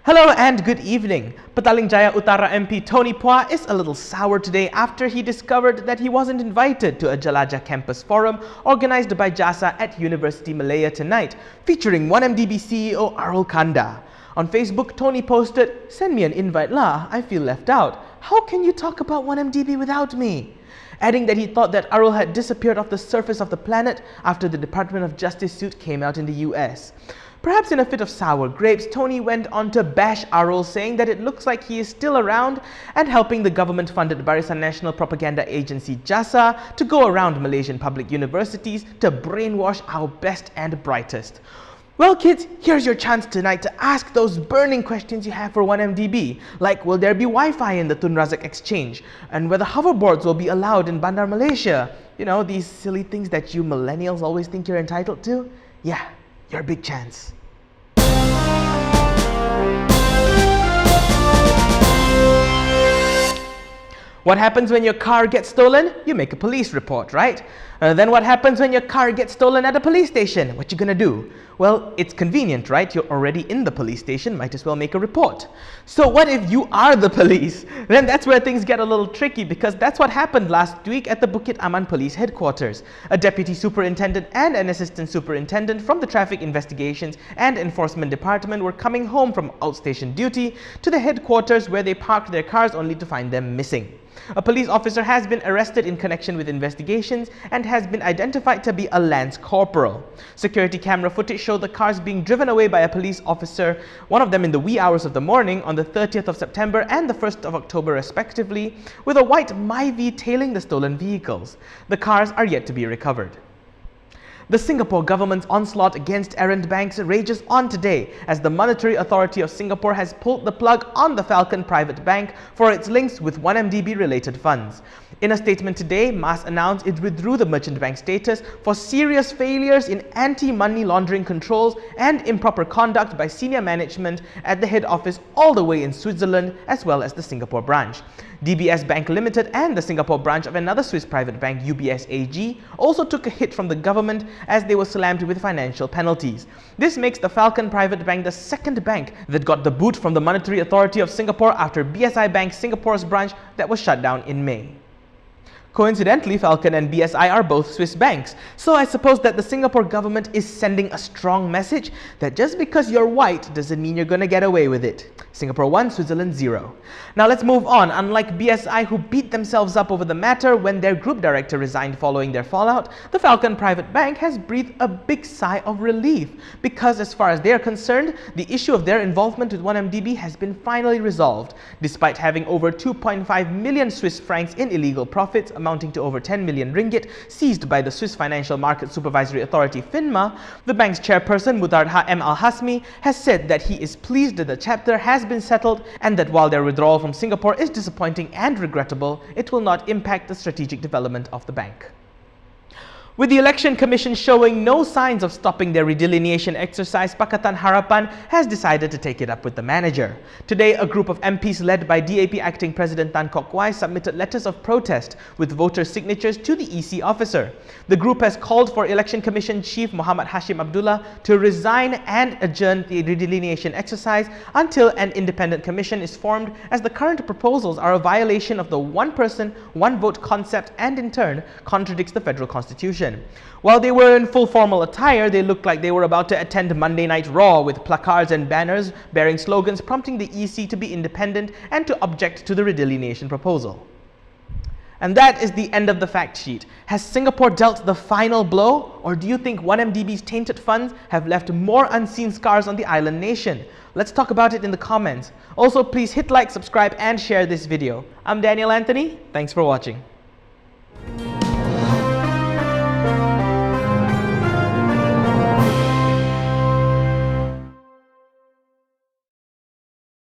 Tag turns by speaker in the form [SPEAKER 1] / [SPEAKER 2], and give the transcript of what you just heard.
[SPEAKER 1] Hello and good evening. Petaling Jaya Utara MP Tony Phua is a little sour today after he discovered that he wasn't invited to a Jelajah campus forum organized by JASA at University Malaya tonight, featuring 1MDB CEO Arul Kanda. On Facebook, Tony posted, "Send me an invite lah, I feel left out. How can you talk about 1MDB without me?" Adding that he thought that Arul had disappeared off the surface of the planet after the Department of Justice suit came out in the US. Perhaps in a fit of sour grapes, Tony went on to bash Arul, saying that it looks like he is still around and helping the government-funded Barisan National Propaganda Agency JASA to go around Malaysian public universities to brainwash our best and brightest. Well kids, here's your chance tonight to ask those burning questions you have for 1MDB, like will there be Wi-Fi in the Tun Razak exchange, and whether hoverboards will be allowed in Bandar Malaysia. You know, these silly things that you millennials always think you're entitled to? Yeah, your big chance. What happens when your car gets stolen? You make a police report, right? Then what happens when your car gets stolen at a police station? What you gonna do? Well, it's convenient, right? You're already in the police station, might as well make a report. So what if you are the police? Then that's where things get a little tricky, because that's what happened last week at the Bukit Aman Police Headquarters. A deputy superintendent and an assistant superintendent from the Traffic Investigations and Enforcement Department were coming home from outstation duty to the headquarters, where they parked their cars only to find them missing. A police officer has been arrested in connection with investigations and has been identified to be a Lance Corporal. Security camera footage showed the cars being driven away by a police officer, one of them in the wee hours of the morning on the 30th of September and the 1st of October respectively, with a white Myvi tailing the stolen vehicles. The cars are yet to be recovered. The Singapore government's onslaught against errant banks rages on today, as the Monetary Authority of Singapore has pulled the plug on the Falcon private bank for its links with 1MDB-related funds. In a statement today, MAS announced it withdrew the merchant bank status for serious failures in anti-money laundering controls and improper conduct by senior management at the head office all the way in Switzerland, as well as the Singapore branch. DBS Bank Limited and the Singapore branch of another Swiss private bank, UBS AG, also took a hit from the government as they were slammed with financial penalties. This makes the Falcon private bank the second bank that got the boot from the Monetary Authority of Singapore after BSI Bank Singapore's branch that was shut down in May. Coincidentally, Falcon and BSI are both Swiss banks, so I suppose that the Singapore government is sending a strong message that just because you're white doesn't mean you're gonna get away with it. Singapore 1, Switzerland 0. Now let's move on. Unlike BSI, who beat themselves up over the matter when their group director resigned following their fallout, the Falcon private bank has breathed a big sigh of relief, because as far as they are concerned, the issue of their involvement with 1MDB has been finally resolved. Despite having over 2.5 million Swiss francs in illegal profits, amounting to over 10 million ringgit, seized by the Swiss Financial Market Supervisory Authority FINMA, the bank's chairperson Mudarha M. Al-Hasmi has said that he is pleased that the chapter has been settled, and that while their withdrawal from Singapore is disappointing and regrettable, it will not impact the strategic development of the bank. With the Election Commission showing no signs of stopping their redelineation exercise, Pakatan Harapan has decided to take it up with the manager. Today, a group of MPs led by DAP Acting President Tan Kok Wai submitted letters of protest with voter signatures to the EC officer. The group has called for Election Commission Chief Muhammad Hashim Abdullah to resign and adjourn the redelineation exercise until an independent commission is formed, as the current proposals are a violation of the one person, one vote concept and in turn contradicts the federal constitution. While they were in full formal attire, they looked like they were about to attend Monday Night Raw, with placards and banners bearing slogans prompting the EC to be independent and to object to the redelineation proposal. And that is the end of the fact sheet. Has Singapore dealt the final blow, or do you think 1MDB's tainted funds have left more unseen scars on the island nation? Let's talk about it in the comments. Also, please hit like, subscribe and share this video. I'm Daniel Anthony. Thanks for watching.